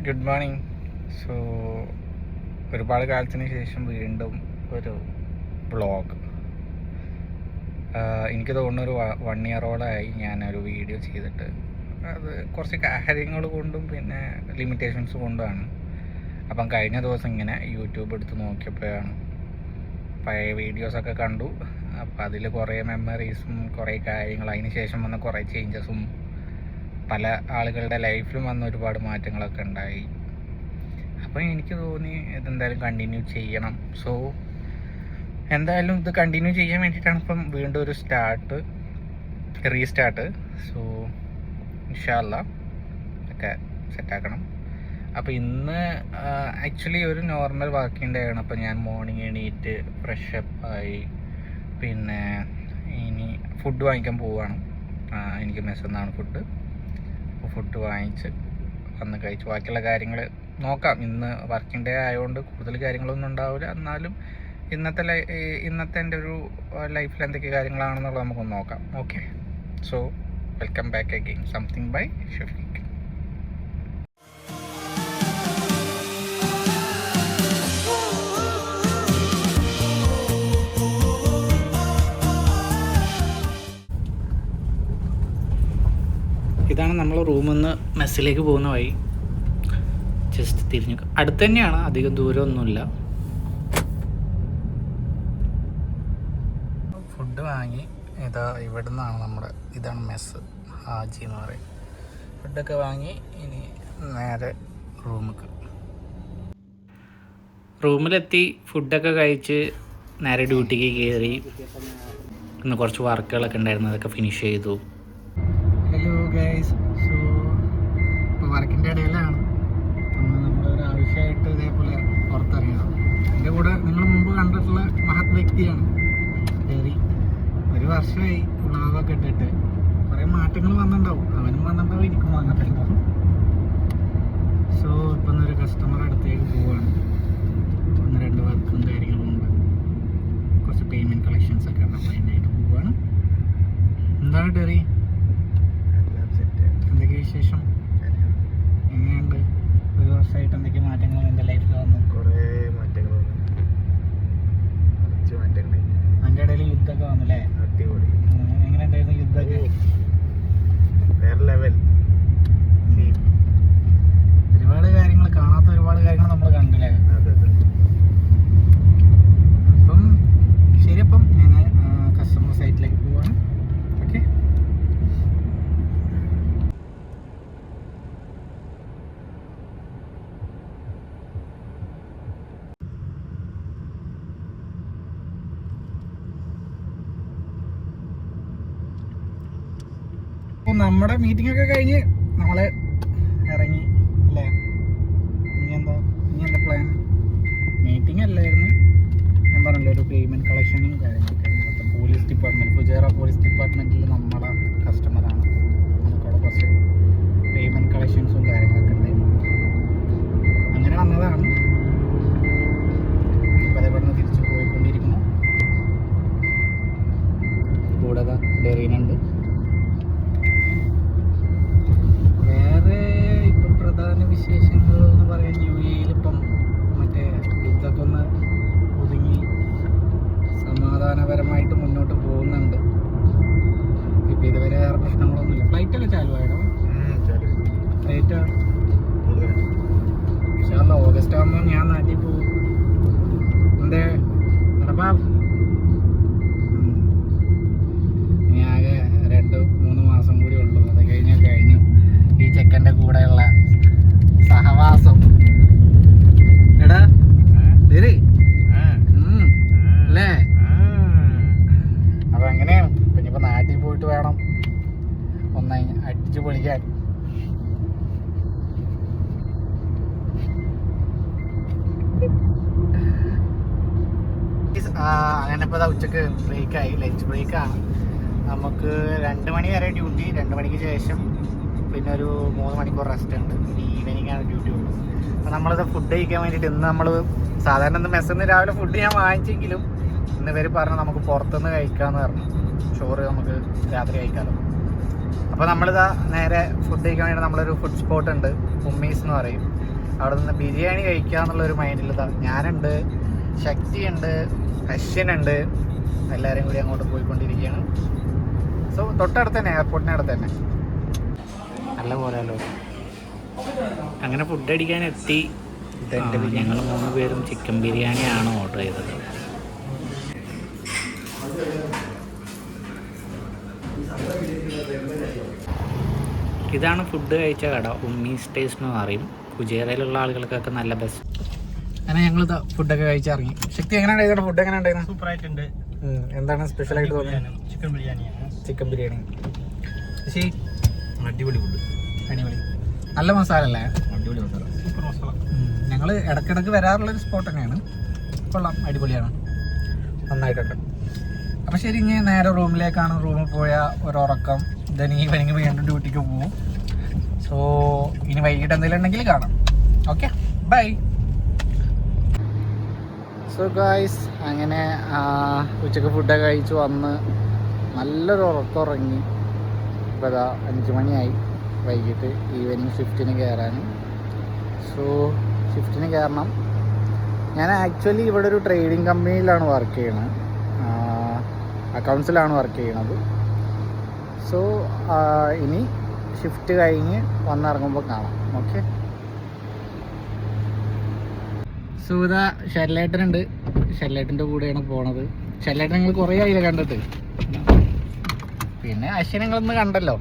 Good morning. So ഒരുപാട് കാലത്തിന് ശേഷം വീണ്ടും ഒരു വ്ളോഗ്. എനിക്ക് തോന്നുന്നു ഒരു 1 ഇയറോളായി ഞാനൊരു വീഡിയോ ചെയ്തിട്ട്. അത് കുറച്ച് കാര്യങ്ങൾ കൊണ്ടും പിന്നെ ലിമിറ്റേഷൻസ് കൊണ്ടുമാണ്. അപ്പം കഴിഞ്ഞ ദിവസം ഇങ്ങനെ യൂട്യൂബ് എടുത്ത് നോക്കിയപ്പോഴാണ് പഴയ വീഡിയോസൊക്കെ കണ്ടു. അപ്പം അതിൽ കുറേ മെമ്മറീസും കുറേ കാര്യങ്ങൾ, അതിന് ശേഷം വന്ന കുറേ ചേഞ്ചസും പല ആളുകളുടെ ലൈഫിലും വന്ന ഒരുപാട് മാറ്റങ്ങളൊക്കെ ഉണ്ടായി. അപ്പോൾ എനിക്ക് തോന്നി ഇതെന്തായാലും കണ്ടിന്യൂ ചെയ്യണം. സോ എന്തായാലും ഇത് കണ്ടിന്യൂ ചെയ്യാൻ വേണ്ടിയിട്ടാണ് ഇപ്പം വീണ്ടും ഒരു റീസ്റ്റാർട്ട്. സോ ഇൻഷാ അല്ലാ ഒക്കെ സെറ്റാക്കണം. അപ്പോൾ ഇന്ന് ആക്ച്വലി ഒരു നോർമൽ വർക്കിംഗ് ഡേ ആണ്. അപ്പോൾ ഞാൻ മോർണിംഗ് എണീറ്റ് ഫ്രഷപ്പ് ആയി, പിന്നെ ഇനി ഫുഡ് വാങ്ങിക്കാൻ പോവുകയാണ്. എനിക്ക് മെസ്സിൽ നിന്നാണ് ഫുഡ്. അപ്പോൾ ഫുഡ് വാങ്ങിച്ച് വന്ന് കഴിച്ച് ബാക്കിയുള്ള കാര്യങ്ങൾ നോക്കാം. ഇന്ന് വർക്കിംഗ് ഡേ ആയതുകൊണ്ട് കൂടുതൽ കാര്യങ്ങളൊന്നും ഉണ്ടാവില്ല. എന്നാലും ഇന്നത്തെ എൻ്റെ ഒരു ലൈഫിൽ എന്തൊക്കെ കാര്യങ്ങളാണെന്നുള്ളത് നമുക്കൊന്ന് നോക്കാം. Okay, so welcome back again something by Shafeeq. ഇതാണ് നമ്മൾ റൂമിൽ നിന്ന് മെസ്സിലേക്ക് പോകുന്ന വഴി. ജസ്റ്റ് തിരിഞ്ഞു അടുത്ത് തന്നെയാണ്, അധികം ദൂരമൊന്നുമില്ല. ഫുഡ് വാങ്ങി ഇതാ ഇവിടെ നിന്നാണ് ഇതാണ് മെസ്സ്, ഹാജി എന്ന് പറയും. ഫുഡൊക്കെ വാങ്ങി ഇനി നേരെ റൂമിലെത്തി ഫുഡൊക്കെ കഴിച്ച് നേരെ ഡ്യൂട്ടിക്ക് കയറി. ഇന്ന് കുറച്ച് വർക്കുകളൊക്കെ ഉണ്ടായിരുന്നു, അതൊക്കെ ഫിനിഷ് ചെയ്തു. ഹലോ ഗൈസ്, സോ ഇപ്പോൾ വർക്കിൻ്റെ ഇടയിലാണ്. നമ്മളൊരു ആവശ്യമായിട്ട് ഇതേപോലെ പുറത്തിറങ്ങിയതാണ്. എൻ്റെ കൂടെ നിങ്ങൾ മുമ്പ് കണ്ടിട്ടുള്ള മഹത് വ്യക്തിയാണ് ഡെറി. 1 വർഷമായി വ്ളോഗൊക്കെ ഇട്ടിട്ട്. കുറേ മാറ്റങ്ങൾ വന്നിട്ടുണ്ടാവും, അവനും വന്നിട്ടുണ്ടാവും, എനിക്കും വന്നിട്ടുണ്ടാവും. സോ ഇപ്പം ഒരു കസ്റ്റമർ അടുത്തേക്ക് പോവുകയാണ്. 1-2 വർക്കും കാര്യങ്ങളും ഉണ്ട്, കുറച്ച് പേയ്മെൻറ്റ് കളക്ഷൻസൊക്കെ ഉണ്ട്. അപ്പോൾ അതിനായിട്ട് പോവുകയാണ്. എന്താണ് ഡെറി, എന്തൊക്കെ വിശേഷം? എങ്ങനെയുണ്ട്? 1 വർഷമായിട്ട് എന്തൊക്കെ മാറ്റങ്ങൾ എൻ്റെ ലൈഫിൽ വന്നു? കുറേ മാറ്റങ്ങൾ വന്നു. അതിൻ്റെ ഇടയിൽ യുദ്ധമൊക്കെ വന്നല്ലേ? അടിപൊളി. എങ്ങനെ ഉണ്ടായിരുന്നു യുദ്ധമൊക്കെ? വേറെ ലെവൽ. ഒരുപാട് കാര്യങ്ങൾ, കാണാത്ത ഒരുപാട് കാര്യങ്ങൾ നമ്മൾ കണ്ടില്ലേ? അപ്പം ശരി, അപ്പം ഞാൻ കസ്റ്റമർ സൈറ്റിലേക്ക് പോവാണ്. ഓക്കെ, നമ്മുടെ മീറ്റിംഗ് ഒക്കെ കഴിഞ്ഞ് നമ്മള് ഇറങ്ങി അല്ലേ? ഇനി എന്താ പ്ലാൻ? മീറ്റിംഗ് അല്ലായിരുന്നു, ഞാൻ പറഞ്ഞല്ലോ, ഒരു പേയ്മെൻറ്റ് കളക്ഷനും കാര്യങ്ങളൊക്കെ. മൊത്തം പോലീസ് ഡിപ്പാർട്ട്മെൻറ്റ്, ഫുജേറ പോലീസ് ഡിപ്പാർട്ട്മെൻറ്റിൽ നമ്മളെ കസ്റ്റമറാണ്. നമുക്കവിടെ കുറച്ച് പേയ്മെൻറ്റ് കളക്ഷൻസും കാര്യങ്ങളൊക്കെ ഉണ്ടായിരുന്നു. അങ്ങനെ വന്നതാണ്. ഇപ്പോൾ അതേപോലെ നിന്ന് തിരിച്ച് പോയിക്കൊണ്ടിരിക്കുന്നു. കൂടാതെ ഡെറീനുണ്ട്. വേറെ ഇപ്പം പ്രധാന വിശേഷങ്ങൾ എന്ന് പറയാൻ, UAE ഇപ്പം മറ്റേ യുദ്ധമൊക്കെ ഒന്ന് ഒതുങ്ങി സമാധാനപരമായിട്ട് മുന്നോട്ട് പോകുന്നുണ്ട്. ഇപ്പം ഇതുവരെ വേറെ പ്രശ്നങ്ങളൊന്നുമില്ല. ഫ്ലൈറ്റൊക്കെ ചാലുവായിടോ? ഫ്ലൈറ്റ് ഇൻഷാല്ലാ ഓഗസ്റ്റ് ആകുമ്പോൾ ഞാൻ നാട്ടിൽ പോകും. എന്തേ നടപ്പാ? ഇനി ആകെ 2-3 മാസം കൂടി ഉള്ളൂ, അത് കഴിഞ്ഞു ഈ ചെക്കൻ്റെ കൂടെയുള്ള സഹവാസം. എടാ ശരി അല്ലേ? അപ്പം അങ്ങനെയാണ്. പിന്നെ ഇപ്പം നാട്ടിൽ പോയിട്ട് വേണം ഒന്നായി അടിച്ചു പൊളിക്കാൻ. അങ്ങനെ ഇപ്പോൾ ഉച്ചക്ക് ബ്രേക്കായി, ലഞ്ച് ബ്രേക്കാണ്. നമുക്ക് 2 മണി വരെ ഡ്യൂട്ടി. 2 മണിക്ക് ശേഷം പിന്നെ ഒരു 3 മണിക്കൂർ റെസ്റ്റ് ഉണ്ട്. ഈവനിങ് ആണ് ഡ്യൂട്ടി ഉള്ളൂ. അപ്പോൾ നമ്മളിത് ഫുഡ് കഴിക്കാൻ വേണ്ടിയിട്ട് ഇന്ന് നമ്മൾ സാധാരണ മെസ്സിൽ നിന്ന് രാവിലെ ഫുഡ് ഞാൻ വാങ്ങിച്ചെങ്കിലും ഇന്ന് ഇവർ പറഞ്ഞു നമുക്ക് പുറത്തുനിന്ന് കഴിക്കാമെന്ന് പറഞ്ഞു. ചോറ് നമുക്ക് രാത്രി കഴിക്കാമല്ലോ. അപ്പോൾ നമ്മളിതാ നേരെ ഫുഡ് കഴിക്കാൻ വേണ്ടി നമ്മളൊരു ഫുഡ് സ്പോട്ട് ഉണ്ട്, ഉമ്മീസ് എന്ന് പറയും. അവിടെ നിന്ന് ബിരിയാണി കഴിക്കുക എന്നുള്ളൊരു മൈൻഡിൽ ഞാനുണ്ട്, ശക്തിയുണ്ട്, അശ്വനുണ്ട്, എല്ലാവരും കൂടി അങ്ങോട്ട് പോയിക്കൊണ്ടിരിക്കുകയാണ്. സോ തൊട്ടടുത്ത് തന്നെ, എയർപോർട്ടിൻ്റെ അടുത്ത് തന്നെ. നല്ല പോലെയല്ലോ. അങ്ങനെ ഫുഡ് അടിക്കാൻ എത്തി. ഞങ്ങൾ 3 പേരും ചിക്കൻ ബിരിയാണിയാണ് ഓർഡർ ചെയ്തത്. ഇതാണ് ഫുഡ് കഴിച്ച കട, ഉമ്മീസ് ടേസ്റ്റ് എന്ന് പറയും. കുജേറയിലുള്ള ആളുകൾക്കൊക്കെ നല്ല ബെസ്റ്റ്. അങ്ങനെ ഞങ്ങൾ ഫുഡൊക്കെ കഴിച്ചിറങ്ങി. ശക്തി എങ്ങനെ ഉണ്ടായിരുന്നു? ഫുഡ് എങ്ങനെ ഉണ്ടായിരുന്നു? സൂപ്പർ ആയിട്ടുണ്ട്. എന്താണ് സ്പെഷ്യലായിട്ട് തോന്നിയത്? ചിക്കൻ ബിരിയാണിയാണ്. ചിക്കൻ ബിരിയാണി അടിപൊളി ഫുഡ്, അടിപൊളി. നല്ല മസാല അല്ലേ? അടിപൊളി മസാല, സൂപ്പർ മസാല. ഞങ്ങൾ ഇടയ്ക്കിടയ്ക്ക് വരാറുള്ളൊരു സ്പോട്ട് തന്നെയാണ്. കൊള്ളാം, അടിപൊളിയാണ്, നന്നായിട്ടുണ്ട്. അപ്പോൾ ശരി, ഇനി നേരെ റൂമിലേക്കാണ്. റൂമിൽ പോയാൽ ഒരുറക്കം, ദെൻ ഈവനിങ് വീണ്ടും ഡ്യൂട്ടിക്ക് പോകും. സോ ഇനി വൈകിട്ട് എന്തെങ്കിലും ഉണ്ടെങ്കിൽ കാണാം. Okay, by. സോ ഗായ്സ്, അങ്ങനെ ഉച്ചക്ക് ഫുഡൊക്കെ കഴിച്ച് വന്ന് നല്ലൊരു ഉറക്കം ഉറങ്ങി. ഇപ്പോൾ അതാ 5 മണിയായി. വൈകിട്ട് ഈവനിങ് ഷിഫ്റ്റിന് കയറാൻ. സോ ഷിഫ്റ്റിന് കയറണം. ഞാൻ ആക്ച്വലി ഇവിടെ ഒരു ട്രേഡിംഗ് കമ്പനിയിലാണ് വർക്ക് ചെയ്യുന്നത്, അക്കൗണ്ട്സിലാണ് വർക്ക് ചെയ്യണത്. സോ ഇനി ഷിഫ്റ്റ് കഴിഞ്ഞ് വന്നിറങ്ങുമ്പോൾ കാണാം. ഓക്കെ. സോ ഇതാ ഷെല്ലേട്ടനുണ്ട്, ഷെല്ലേട്ടൻ്റെ കൂടെയാണ് പോണത്. ഷെല്ലേട്ടൻ നിങ്ങൾ കുറേ ആയില്ല കണ്ടിട്ട്. പിന്നെ അശ്വിനെ നിങ്ങളൊന്ന് കണ്ടല്ലോ,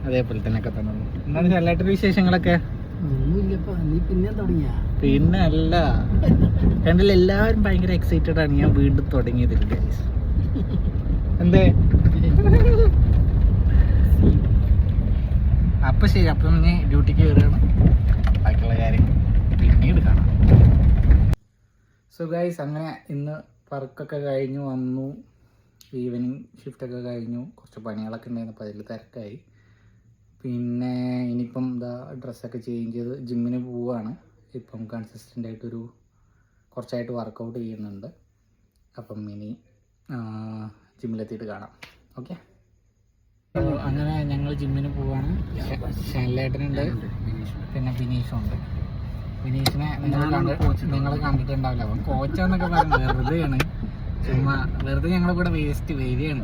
അതേപോലെ തന്നെയൊക്കെ തന്നെ. എന്താണ് ഷെല്ലേട്ടൻ്റെ വിശേഷങ്ങളൊക്കെ? പിന്നെ അല്ല, കണ്ടില്ല, എല്ലാവരും ഭയങ്കര എക്സൈറ്റഡ് ആണ്. ഞാൻ വീണ്ടും തുടങ്ങിയതിൽ എന്തേ? അപ്പൊ ശരി, അപ്പം ഇനി ഡ്യൂട്ടിക്ക് കയറുകയാണ്. ബാക്കിയുള്ള കാര്യങ്ങൾ പിന്നീട് കാണാം. സോ ഗൈസ്, അങ്ങനെ ഇന്ന് വർക്കൊക്കെ കഴിഞ്ഞു വന്നു. ഈവനിങ് ഷിഫ്റ്റൊക്കെ കഴിഞ്ഞു. കുറച്ച് പണികളൊക്കെ ഉണ്ടായിരുന്നു, അപ്പോൾ അതിൽ തിരക്കായി. പിന്നെ ഇനിയിപ്പം എന്താ ഡ്രസ്സൊക്കെ ചേഞ്ച് ചെയ്ത് ജിമ്മിന് പോവുകയാണ്. ഇപ്പം കൺസിസ്റ്റൻ്റ് ആയിട്ടൊരു കുറച്ചായിട്ട് വർക്കൗട്ട് ചെയ്യുന്നുണ്ട്. അപ്പം ഇനി ജിമ്മിലെത്തിയിട്ട് കാണാം. ഓക്കെ. അങ്ങനെ ഞങ്ങൾ ജിമ്മിന് പോവുകയാണ്. ഷാനിലേട്ടനുണ്ട്, പിന്നെ ബിനീഷുണ്ട്. ബിനീഷിനെ നിങ്ങൾ കണ്ടിട്ടുണ്ടാവില്ല, അവൻ കോച്ചാന്നൊക്കെ പറഞ്ഞ് വെറുതെയാണ്, ചുമ്മാ വെറുതെ ഞങ്ങളെ കൂടെ വേസ്റ്റ് വരികയാണ്.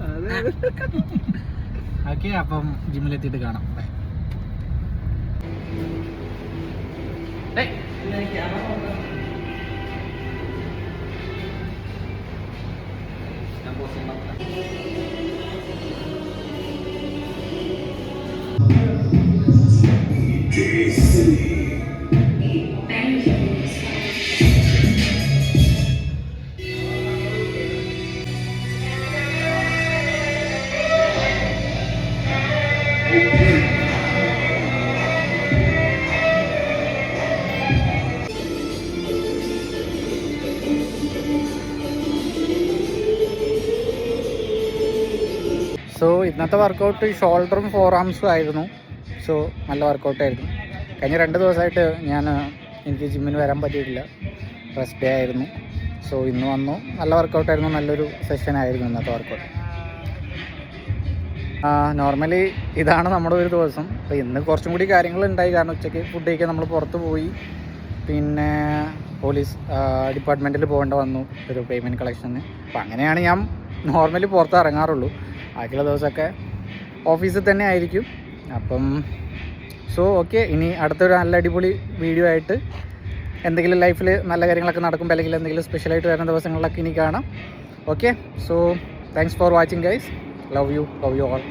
ഓക്കെ, അപ്പം ജിമ്മിലെത്തിയിട്ട് കാണാം. സോ ഇന്നത്തെ വർക്കൗട്ട് ഷോൾഡറും 4 ആംസും ആയിരുന്നു. സോ നല്ല വർക്കൗട്ടായിരുന്നു. കഴിഞ്ഞ 2 ദിവസമായിട്ട് എനിക്ക് ജിമ്മിന് വരാൻ പറ്റിയിട്ടില്ല, റെസ്റ്റ് ഡേ ആയിരുന്നു. സോ ഇന്ന് വന്നു, നല്ല വർക്കൗട്ടായിരുന്നു, നല്ലൊരു സെഷൻ ആയിരുന്നു ഇന്നത്തെ വർക്കൗട്ട്. നോർമലി ഇതാണ് നമ്മുടെ ഒരു ദിവസം. അപ്പോൾ ഇന്ന് കുറച്ചും കൂടി കാര്യങ്ങളുണ്ടായി, കാരണം ഉച്ചയ്ക്ക് ഫുഡ് കഴിക്കാൻ നമ്മൾ പുറത്ത് പോയി. പിന്നെ പോലീസ് ഡിപ്പാർട്ട്മെൻറ്റിൽ പോകേണ്ട വന്നു ഒരു പേയ്മെൻറ്റ് കളക്ഷന്. അപ്പോൾ അങ്ങനെയാണ് ഞാൻ നോർമലി പുറത്ത് ഇറങ്ങാറുള്ളൂ. ബാക്കിയുള്ള ദിവസമൊക്കെ ഓഫീസിൽ തന്നെ ആയിരിക്കും. അപ്പം സോ ഓക്കെ, ഇനി അടുത്തൊരു നല്ല അടിപൊളി വീഡിയോ ആയിട്ട് എന്തെങ്കിലും ലൈഫിൽ നല്ല കാര്യങ്ങളൊക്കെ നടക്കുമ്പോൾ അല്ലെങ്കിൽ എന്തെങ്കിലും സ്പെഷ്യലായിട്ട് വരുന്ന ദിവസങ്ങളിലൊക്കെ ഇനി കാണാം. Okay, so thanks for watching guys. Love you all.